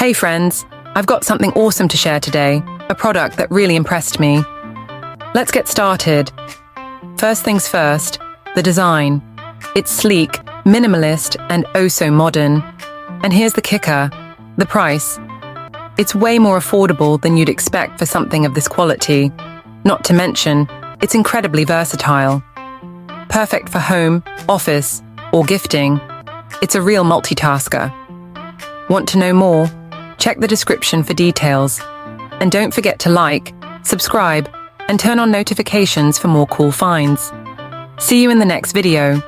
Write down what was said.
Hey friends, I've got something awesome to share today, a product that really impressed me. Let's get started. First things first, the design. It's sleek, minimalist, and oh so modern. And here's the kicker, the price. It's way more affordable than you'd expect for something of this quality. Not to mention, it's incredibly versatile. Perfect for home, office, or gifting. It's a real multitasker. Want to know more? Check the description for details. And don't forget to like, subscribe, and turn on notifications for more cool finds. See you in the next video.